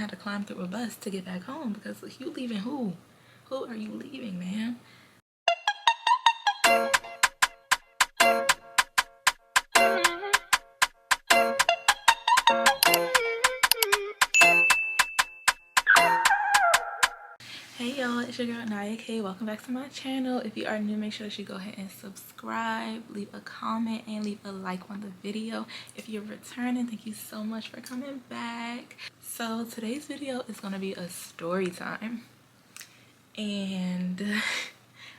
had to climb through a bus to get back home because you leaving who? Who are you leaving, man? Hey y'all, it's your girl Naya K. Welcome back to my channel. If you are new, make sure that you go ahead and subscribe, leave a comment, and leave a like on the video. If you're returning, thank you so much for coming back. So today's video is going to be a story time. And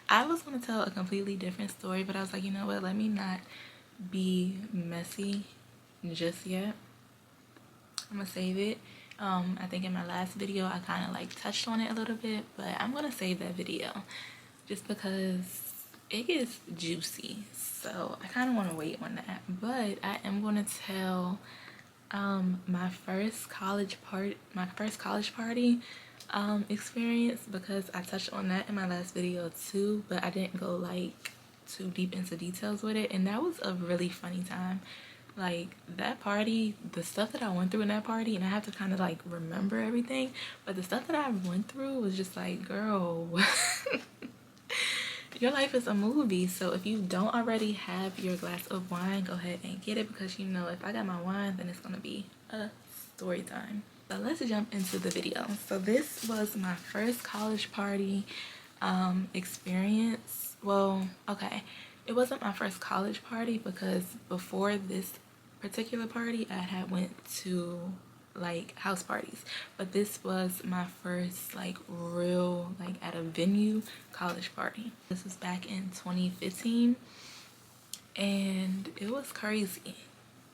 I was going to tell a completely different story, but I was like, you know what, let me not be messy just yet. I'm gonna save it. I think in my last video I kind of like touched on it a little bit, but I'm gonna save that video just because it gets juicy, so I kind of want to wait on that. But I am going to tell my first college party experience, because I touched on that in my last video too, but I didn't go like too deep into details with it, and that was a really funny time. Like, that party, the stuff that I went through in that party, and I have to kind of like remember everything, but the stuff that I went through was just like, girl, your life is a movie. So if you don't already have your glass of wine, go ahead and get it, because you know if I got my wine, then it's gonna be a story time. So let's jump into the video. So this was my first college party experience. Well, okay, it wasn't my first college party, because before this particular party I had went to like house parties, but this was my first like real, like at a venue, college party. This was back in 2015, and it was crazy.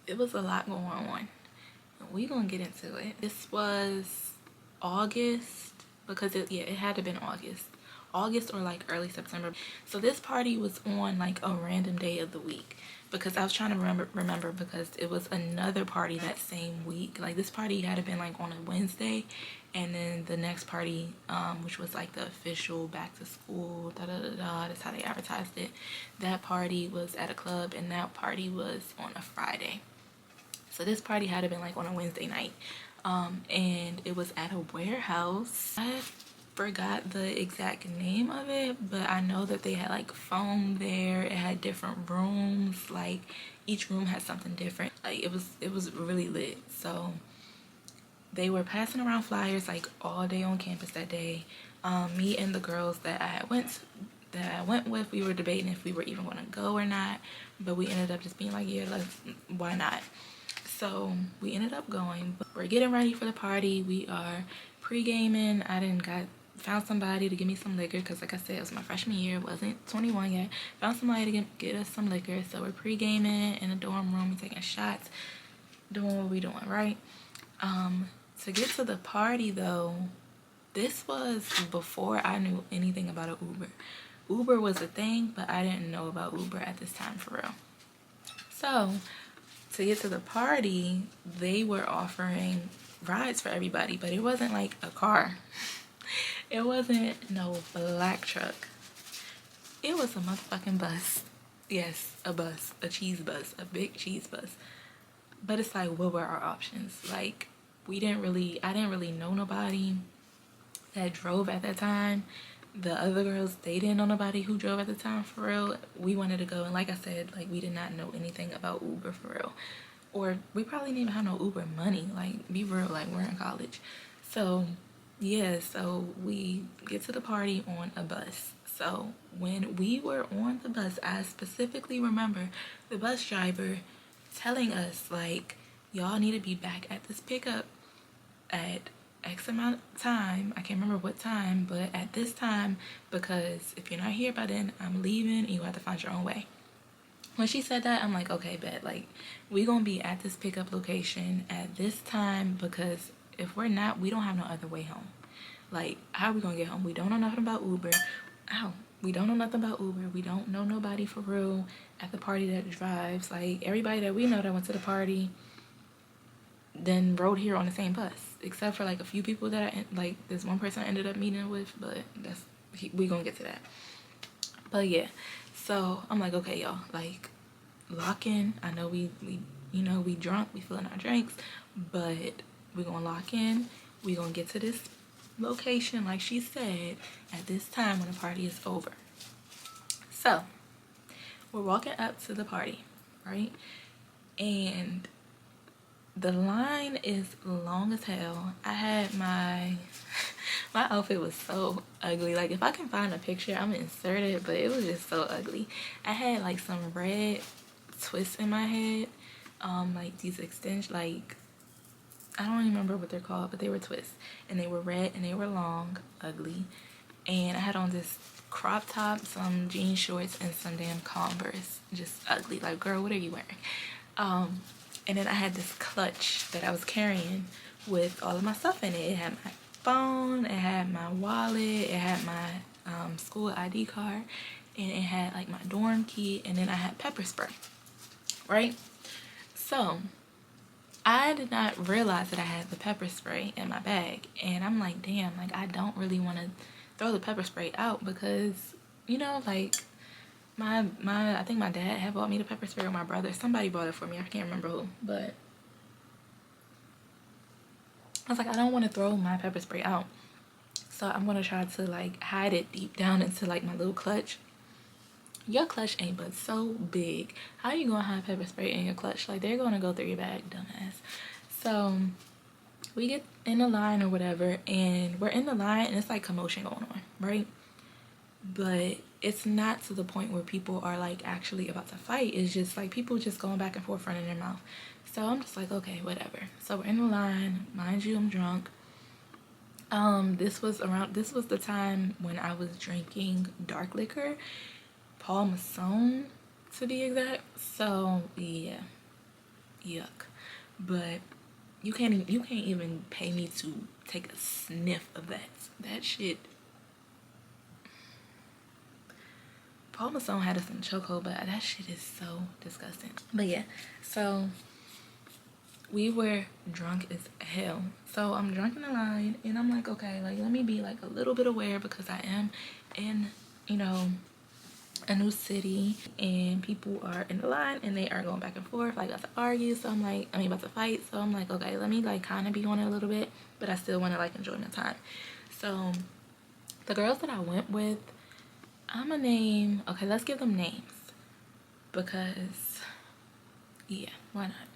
It was a lot going on. We gonna get into it. This was August, because it had to have been August or like early September. So this party was on like a random day of the week, because I was trying to remember because it was another party that same week. Like, this party had to been like on a Wednesday, and then the next party, which was like the official back to school, that's how they advertised it, that party was at a club, and that party was on a Friday. So this party had to been like on a Wednesday night, and it was at a warehouse. I forgot the exact name of it, but I know that they had like foam there. It had different rooms, like each room had something different. Like, it was really lit. So they were passing around flyers like all day on campus that day. Me and the girls that I went with, we were debating if we were even going to go or not, but we ended up just being like, yeah, why not? So we ended up going. We're getting ready for the party. We are pre-gaming. I found somebody to give me some liquor, because like I said, it was my freshman year, wasn't 21 yet. Found somebody to get us some liquor. So we're pre-gaming in a dorm room, taking shots, doing what we doing, right? To get to the party though, this was before I knew anything about an Uber. Uber was a thing, but I didn't know about Uber at this time, for real. So to get to the party, they were offering rides for everybody, but it wasn't like a car. It wasn't no black truck. It was a motherfucking bus. Yes, a bus, a cheese bus, a big cheese bus. But it's like, what were our options? Like, I didn't really know nobody that drove at that time. The other girls, they didn't know nobody who drove at the time, for real. We wanted to go, and like I said, like, we did not know anything about Uber, for real. Or we probably didn't even have no Uber money. Like, be real, like, we're in college. So yeah, so we get to the party on a bus. So when we were on the bus, I specifically remember the bus driver telling us, like, y'all need to be back at this pickup at X amount of time. I can't remember what time, but at this time, because if you're not here by then, I'm leaving and you have to find your own way. When she said that, I'm like, okay, bet. Like, we gonna be at this pickup location at this time, because if we're not, we don't have no other way home. Like, how are we gonna get home? We don't know nothing about Uber. We don't know nothing about Uber. We don't know nobody for real at the party that drives. Like, everybody that we know that went to the party then rode here on the same bus, except for like a few people that like this one person I ended up meeting with, but we gonna get to that. But yeah, so I'm like, okay, y'all, like, lock in. I know we drunk, we feeling our drinks, but we gonna lock in. We gonna get to this location, like she said, at this time when the party is over. So we're walking up to the party, right? And the line is long as hell. I had my outfit was so ugly. Like, if I can find a picture, I'm gonna insert it, but it was just so ugly. I had like some red twists in my head, like these extensions, like I don't even remember what they're called, but they were twists, and they were red and they were long, ugly. And I had on this crop top, some jean shorts, and some damn Converse, just ugly. Like, girl, what are you wearing? And then I had this clutch that I was carrying with all of my stuff in it. It had my phone, it had my wallet, it had my school ID card, and it had like my dorm key, and then I had pepper spray, right? So I did not realize that I had the pepper spray in my bag, and I'm like, damn, like I don't really want to throw the pepper spray out because, you know, like my I think my dad had bought me the pepper spray, or my brother, somebody bought it for me, I can't remember who, but I was like, I don't want to throw my pepper spray out, so I'm gonna try to like hide it deep down into like my little clutch. Your clutch ain't but so big. How you gonna hide pepper spray in your clutch? Like, they're gonna go through your bag, dumbass. So we get in the line or whatever, and we're in the line and it's like commotion going on, right? But it's not to the point where people are like actually about to fight. It's just like people just going back and forth running their mouth. So I'm just like, okay, whatever. So we're in the line, mind you, I'm drunk. This was the time when I was drinking dark liquor, Paul Masson to be exact. So yeah, yuck. But you can't even pay me to take a sniff of that shit. Paul Masson had us in chokehold, but that shit is so disgusting. But yeah, so we were drunk as hell. So I'm drunk in the line, and I'm like, okay, like let me be like a little bit aware because I am in, you know, a new city, and people are in the line and they are going back and forth, like about to argue. So I'm like, about to fight. So I'm like, okay, let me like kind of be on it a little bit, but I still want to like enjoy my time. So the girls that I went with, I'm gonna name, okay, let's give them names because yeah, why not?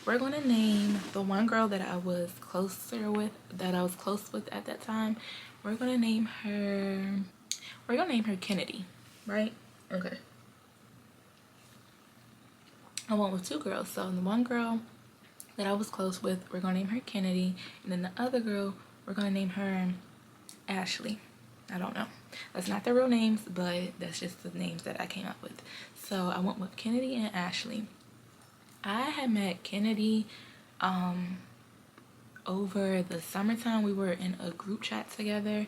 We're gonna name the one girl that I was close with at that time. We're gonna name her Kennedy, right? Okay. I went with two girls. So the one girl that I was close with, we're gonna name her Kennedy, and then the other girl, we're gonna name her Ashley. I don't know. That's not their real names, but that's just the names that I came up with. So I went with Kennedy and Ashley. I had met Kennedy over the summertime. We were in a group chat together.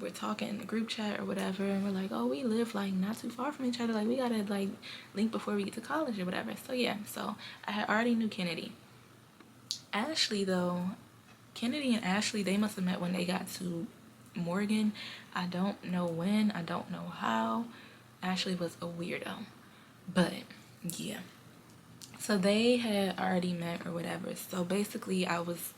We're talking in the group chat or whatever, and we're like, oh, we live like not too far from each other, like we gotta like link before we get to college or whatever. So yeah, so I had already knew Kennedy. Ashley though, Kennedy and Ashley, they must have met when they got to Morgan. I don't know when, I don't know how. Ashley was a weirdo, but yeah, so they had already met or whatever. So basically I was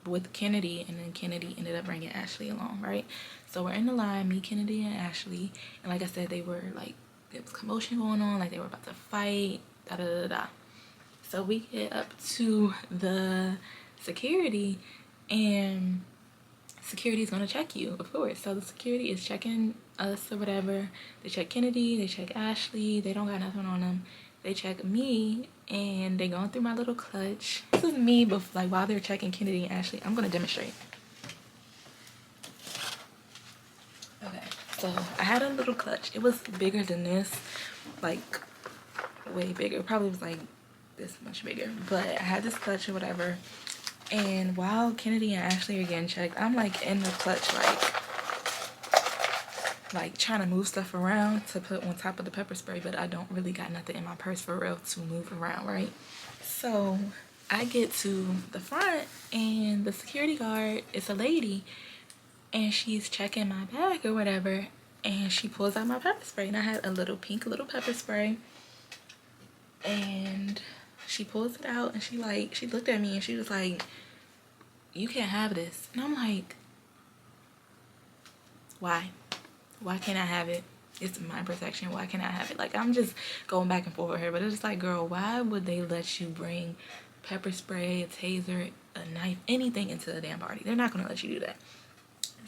with Kennedy, and then Kennedy ended up bringing Ashley along, right? So we're in the line, me, Kennedy, and Ashley, and like I said, they were like, there was commotion going on, like they were about to fight, da da da da. So we get up to the security, and security's gonna check you, of course. So the security is checking us or whatever. They check Kennedy, they check Ashley, they don't got nothing on them. They check me, and they going through my little clutch. This is me, but like while they're checking Kennedy and Ashley, I'm gonna demonstrate. Okay, so I had a little clutch. It was bigger than this, like way bigger. It probably was like this much bigger, but I had this clutch or whatever. And while Kennedy and Ashley are getting checked, I'm like in the clutch, like trying to move stuff around to put on top of the pepper spray, but I don't really got nothing in my purse for real to move around, right? So I get to the front, and the security guard is a lady, and she's checking my bag or whatever, and she pulls out my pepper spray, and I had a little pink pepper spray, and she pulls it out, and she looked at me, and she was like, you can't have this. And I'm like, why? Why can't I have it? It's my protection. Why can't I have it? Like, I'm just going back and forth with her. But it's like, girl, why would they let you bring pepper spray, a taser, a knife, anything into a damn party? They're not going to let you do that.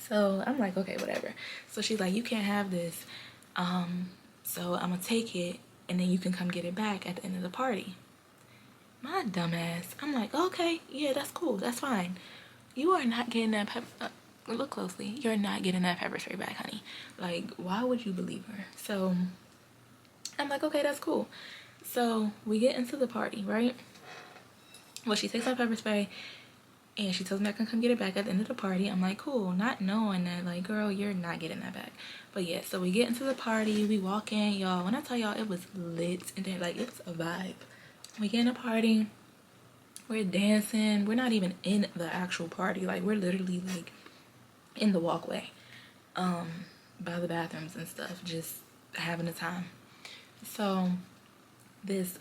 So I'm like, okay, whatever. So she's like, you can't have this. So I'm going to take it, and then you can come get it back at the end of the party. My dumb ass. I'm like, okay, yeah, that's cool. That's fine. You are not getting that pepper. Look closely. You're not getting that pepper spray back, honey. Like, why would you believe her? So I'm like, okay, that's cool. So we get into the party, right? Well, she takes my pepper spray and she tells me I can come get it back at the end of the party. I'm like, cool, not knowing that, like, girl, you're not getting that back. But yeah, so we get into the party, we walk in, y'all. When I tell y'all, it was lit and then, like, it was a vibe. We get in a party, we're dancing, we're not even in the actual party, like, we're literally, like, in the walkway, by the bathrooms and stuff, just having a time. So this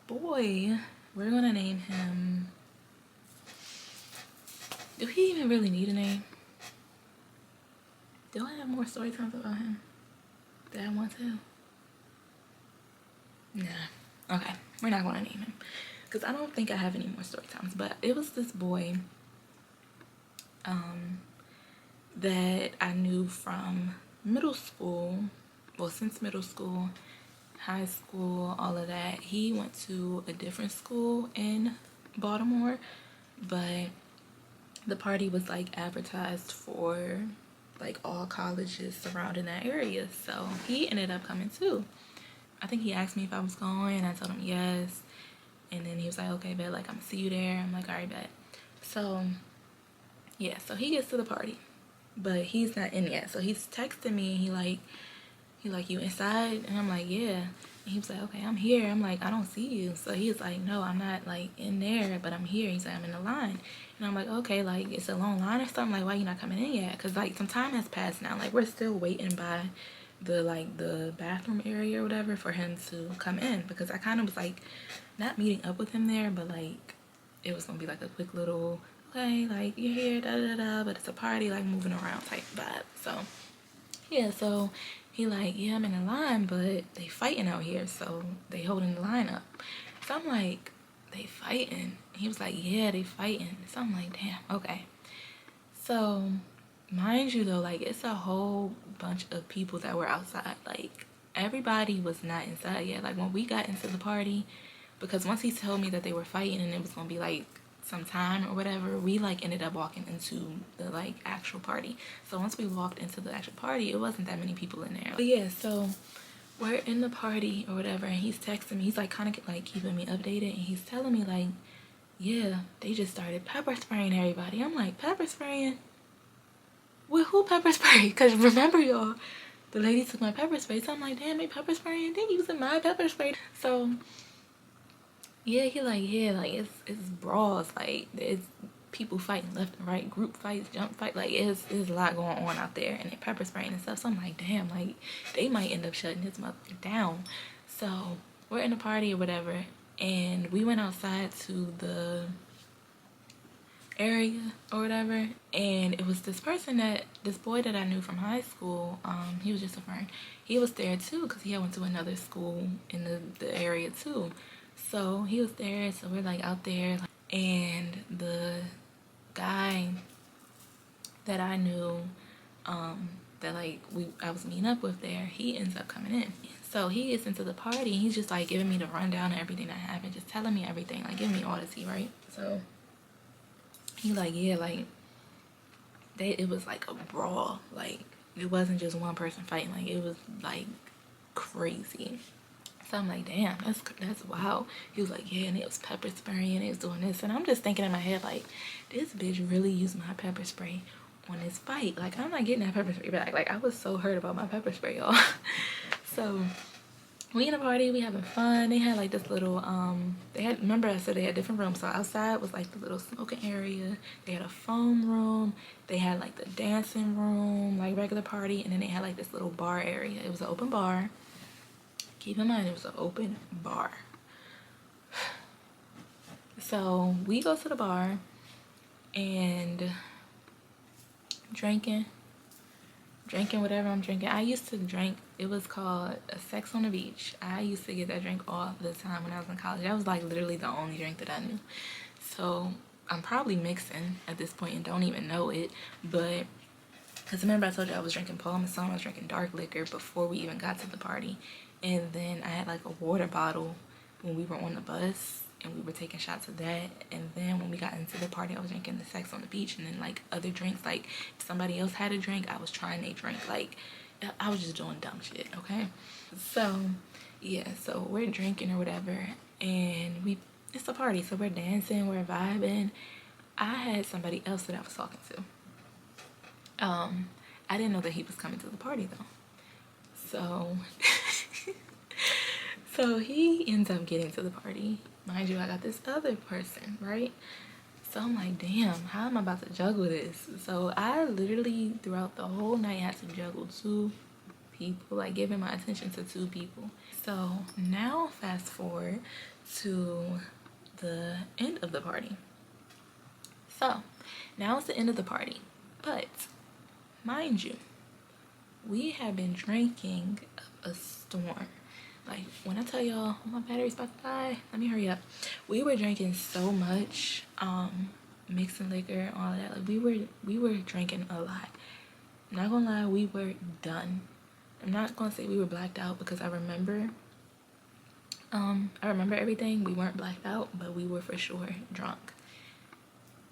boy, we're gonna name him, do he even really need a name? Do I have more story times about him that I want to? Nah. Okay, we're not gonna name him because I don't think I have any more story times. But it was this boy that I knew from middle school. Well, since middle school, high school, all of that. He went to a different school in Baltimore, but the party was like advertised for like all colleges surrounding that area. So he ended up coming too. I think he asked me if I was going. I told him yes. And then he was like, okay, bet, like, I'm gonna see you there. I'm like, all right, bet. So yeah, so he gets to the party, but he's not in yet. So he's texting me. He like, you inside? And I'm like, yeah. And he was like, okay, I'm here. I'm like, I don't see you. So he's like, no, I'm not like in there, but I'm here. He's like, I'm in the line. And I'm like, okay, like, it's a long line or something. Like, why you not coming in yet? Because like some time has passed now. Like, we're still waiting by the bathroom area or whatever for him to come in, because I kind of was like not meeting up with him there, but like it was gonna be like a quick little, okay, like, you're here, da da da, but it's a party, like, moving around type vibe. So yeah, so he like, yeah, I'm in the line, but they fighting out here, so they holding the line up. So I'm like, they fighting? He was like, yeah, they fighting. So I'm like, damn, okay. So mind you though, like, it's a whole bunch of people that were outside. Like, everybody was not inside yet. Like, when we got into the party, because once he told me that they were fighting and it was gonna be like some time or whatever, we like ended up walking into the like actual party. So once we walked into the actual party, it wasn't that many people in there. But yeah, so we're in the party or whatever, and he's texting me. He's like kind of like keeping me updated, and he's telling me like, yeah, they just started pepper spraying everybody. I'm like, pepper spraying? With who pepper spray? Because remember, y'all, the lady took my pepper spray. So I'm like, damn, they pepper spraying? They using my pepper spray. So yeah, he like, yeah, like, it's brawls, like, it's people fighting left and right, group fights, jump fight, like, it's a lot going on out there, and they pepper spraying and stuff. So I'm like, damn, like, they might end up shutting this motherfucker down. So we're in the party or whatever, and we went outside to the area or whatever, and it was this boy that I knew from high school. He was just a friend. He was there too because he went to another school in the area too. So he was there, so we're like out there, and the guy that I knew, that like I was meeting up with there, he ends up coming in. So he gets into the party and he's just like giving me the rundown of everything that happened, just telling me everything, like giving me all the tea, right? So he like, yeah, like, it was like a brawl, like it wasn't just one person fighting, like it was like crazy. So I'm like, damn, that's wild. He was like, yeah, and it was pepper spraying, and it was doing this. And I'm just thinking in my head, like, this bitch really used my pepper spray on this fight. Like, I'm not getting that pepper spray back. Like, I was so hurt about my pepper spray, y'all. So we in a party, we having fun. They had like this little, remember I said they had different rooms. So outside was like the little smoking area. They had a foam room. They had like the dancing room, like regular party. And then they had like this little bar area. It was an open bar. Keep in mind, it was an open bar. So we go to the bar, and drinking whatever I'm drinking. I used to drink, it was called a Sex on the Beach. I used to get that drink all the time when I was in college. That was like literally the only drink that I knew. So I'm probably mixing at this point and don't even know it, but because remember I told you I was drinking Paul Masson, I was drinking dark liquor before we even got to the party. And then I had like a water bottle when we were on the bus and we were taking shots of that. And then when we got into the party, I was drinking the Sex on the Beach. And then like other drinks, like if somebody else had a drink, I was trying a drink. Like I was just doing dumb shit, okay? So yeah, so we're drinking or whatever, and it's a party, so we're dancing, we're vibing. I had somebody else that I was talking to. I didn't know that he was coming to the party though. So so he ends up getting to the party. Mind you, I got this other person, right? So I'm like, damn, how am I about to juggle this? So I literally throughout the whole night had to juggle two people, like giving my attention to two people. So now fast forward to the end of the party. So now it's the end of the party, but mind you, we have been drinking a storm. Like when I tell y'all my battery's about to die, let me hurry up. We were drinking so much, mixing liquor, all that. Like we were drinking a lot. I'm not gonna lie, we were done. I'm not gonna say we were blacked out because I remember everything. We weren't blacked out, but we were for sure drunk.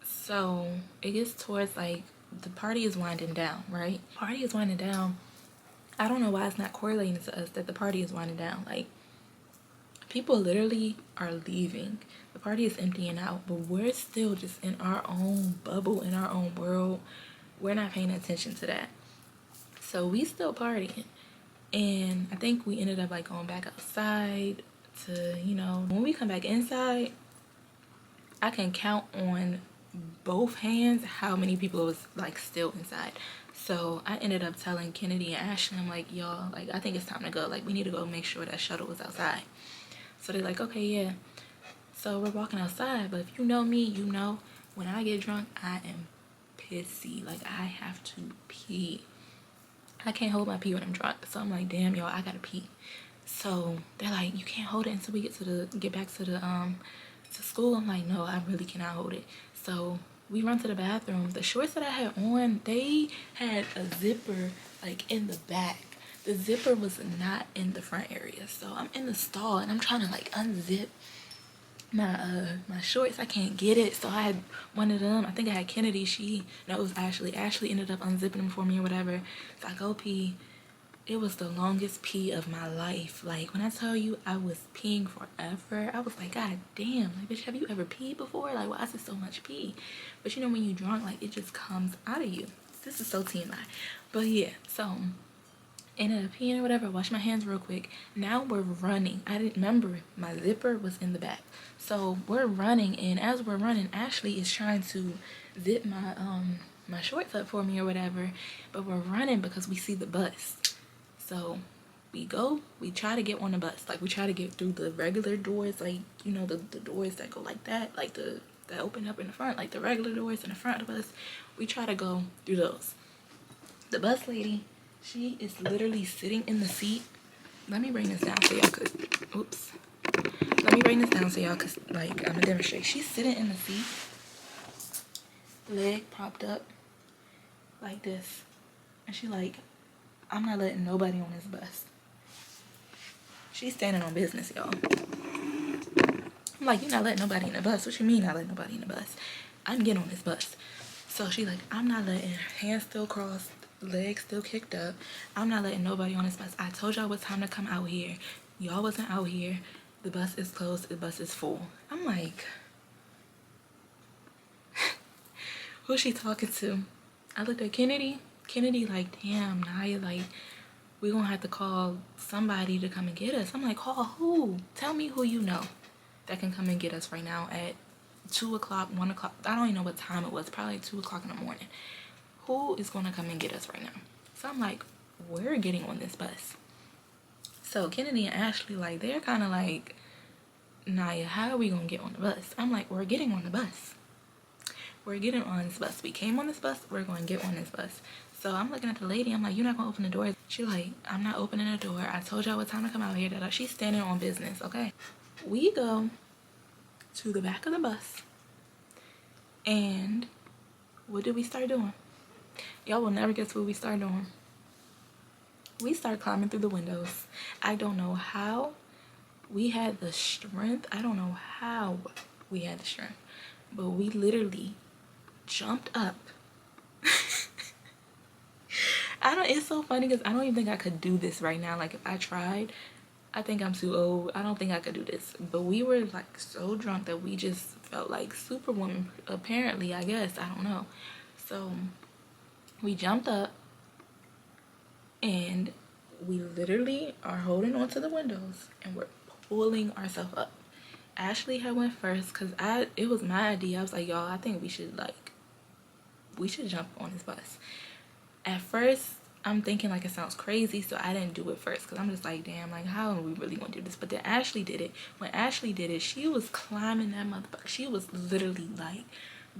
So it gets towards like the party is winding down, right? Party is winding down. I don't know why it's not correlating to us that the party is winding down. Like people literally are leaving. The party is emptying out, but we're still just in our own bubble, in our own world. We're not paying attention to that. So we still partying. And I think we ended up like going back outside to, you know, when we come back inside, I can count on both hands how many people was like still inside. So I ended up telling Kennedy and Ashley, I'm like, y'all, like I think it's time to go. Like we need to go make sure that shuttle was outside. So they're like, okay, yeah. So we're walking outside, but if you know me, you know when I get drunk, I am pissy. Like I have to pee. I can't hold my pee when I'm drunk. So I'm like, damn, y'all, I gotta pee. So they're like, you can't hold it until we get back to the to school. I'm like, no, I really cannot hold it. So we run to the bathroom. The shorts that I had on, they had a zipper like in the back. The zipper was not in the front area. So I'm in the stall and I'm trying to like unzip my shorts. I can't get it. So I had one of them. I think I had Kennedy. No, it was Ashley. Ashley ended up unzipping them for me or whatever. So I go pee. It was the longest pee of my life. Like when I tell you I was peeing forever, I was like, God damn, like bitch, have you ever peed before? Like why is it so much pee? But you know when you drunk, like it just comes out of you. This is so TMI. But yeah, so ended up peeing or whatever, wash my hands real quick. Now we're running. I didn't remember my zipper was in the back. So we're running, and as we're running, Ashley is trying to zip my shorts up for me or whatever. But we're running because we see the bus. So we try to get on the bus. Like we try to get through the regular doors, like you know the doors that go like that, like that open up in the front, like the regular doors in the front of the bus. We try to go through those. The bus lady, she is literally sitting in the seat. Let me bring this down so y'all could, oops. Let me bring this down so y'all could, like, I'm gonna demonstrate. She's sitting in the seat, leg propped up, like this. And she like, I'm not letting nobody on this bus. She's standing on business, y'all. I'm like, you're not letting nobody in the bus. What you mean not letting nobody in the bus? I'm getting on this bus. So she like, I'm not letting, hands still crossed, legs still kicked up. I'm not letting nobody on this bus. I told y'all what time to come out here. Y'all wasn't out here. The bus is closed. The bus is full. I'm like, who's she talking to? I looked at Kennedy. Kennedy like, damn, Naya, like, we gonna have to call somebody to come and get us. I'm like, call who? Tell me who you know that can come and get us right now at 2 o'clock, 1 o'clock. I don't even know what time it was. Probably 2 o'clock in the morning. Who is gonna come and get us right now? So I'm like, we're getting on this bus. So Kennedy and Ashley, like, they're kind of like, Naya, how are we gonna get on the bus? I'm like, we're getting on the bus. we're getting on this bus. We came on this bus, we're going to get on this bus. So I'm looking at the lady, I'm like, you're not gonna open the door? She like, I'm not opening the door. I told y'all what time to come out here. She's standing on business, okay? We go to the back of the bus, and what did we start doing? Y'all will never guess what we started doing. We started climbing through the windows. I don't know how we had the strength. I don't know how we had the strength, but we literally jumped up. It's so funny because I don't even think I could do this right now. Like if I tried, I think I'm too old. I don't think I could do this. But we were like so drunk that we just felt like superwoman, apparently, I guess. I don't know. So we jumped up and we literally are holding on to the windows and we're pulling ourselves up. Ashley had went first because it was my idea. I was like, y'all, I think we should jump on this bus. At first, I'm thinking like it sounds crazy, so I didn't do it first because I'm just like, damn, like how are we really gonna do this? But then Ashley did it. When Ashley did it, she was climbing that motherfucker. She was literally like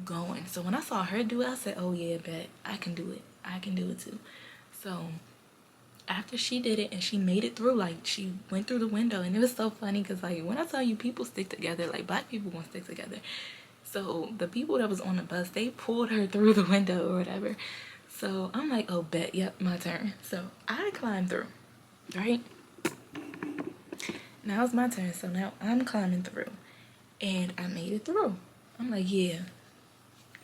going. So when I saw her do it, I said, oh yeah, bet I can do it. I can do it too. So after she did it and she made it through, like she went through the window, and it was so funny because like when I tell you people stick together, like black people gonna stick together. So the people that was on the bus, they pulled her through the window or whatever. So I'm like, oh, bet, yep, my turn. So I climbed through, right? Now it's my turn. So now I'm climbing through, and I made it through. I'm like, yeah.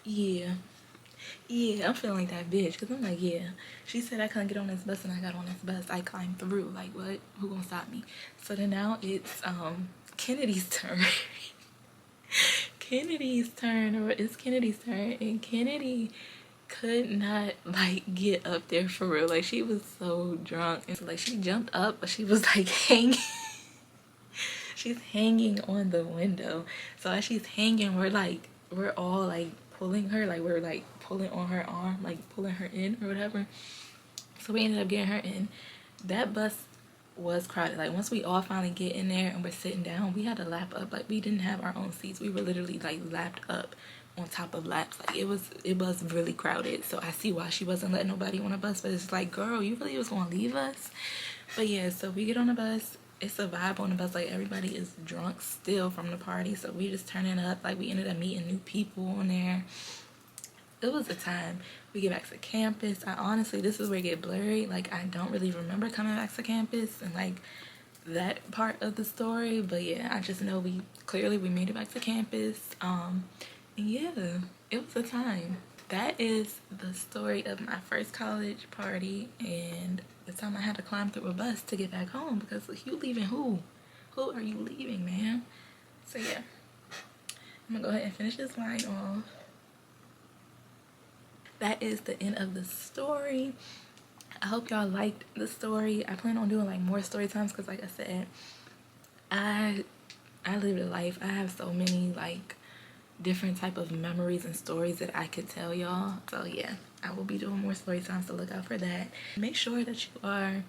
I'm feeling like that bitch, because I'm like, yeah. She said I couldn't get on this bus, and I got on this bus. I climbed through. Like, what? Who gonna stop me? So then now it's Kennedy's turn. Kennedy's turn, and Kennedy could not like get up there for real. Like she was so drunk, and so, like she jumped up, but she was like hanging. She's hanging on the window. So as she's hanging, we're all like pulling her, like we're like pulling on her arm, like pulling her in or whatever. So we ended up getting her in. That bus was crowded. Like once we all finally get in there and we're sitting down, we had to lap up. Like we didn't have our own seats. We were literally like lapped up on top of laps. Like it was really crowded. So I see why she wasn't letting nobody on a bus, but it's like, girl, you really was gonna leave us? But yeah, so we get on the bus. It's a vibe on the bus. Like everybody is drunk still from the party, so we just turning up. Like we ended up meeting new people on there. It was a time. We get back to campus. I honestly, this is where it get blurry. Like I don't really remember coming back to campus and like that part of the story, but yeah, I just know we made it back to campus. And yeah, it was a time. That is the story of my first college party and the time I had to climb through a bus to get back home, because you leaving who? Who are you leaving, man? So yeah, I'm gonna go ahead and finish this wine off. That is the end of the story. I hope y'all liked the story. I plan on doing like more story times because like I said, I lived a life. I have so many like different type of memories and stories that I could tell y'all. So yeah, I will be doing more story times, so look out for that. Make sure that you are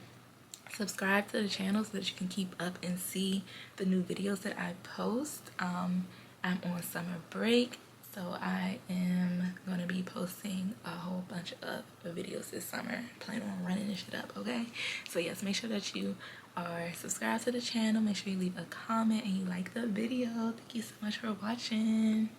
subscribed to the channel so that you can keep up and see the new videos that I post. I'm on summer break, so I am gonna be posting a whole bunch of videos this summer. Plan on running this shit up, okay? So yes, make sure that you are subscribed to the channel. Make sure you leave a comment and you like the video. Thank you so much for watching.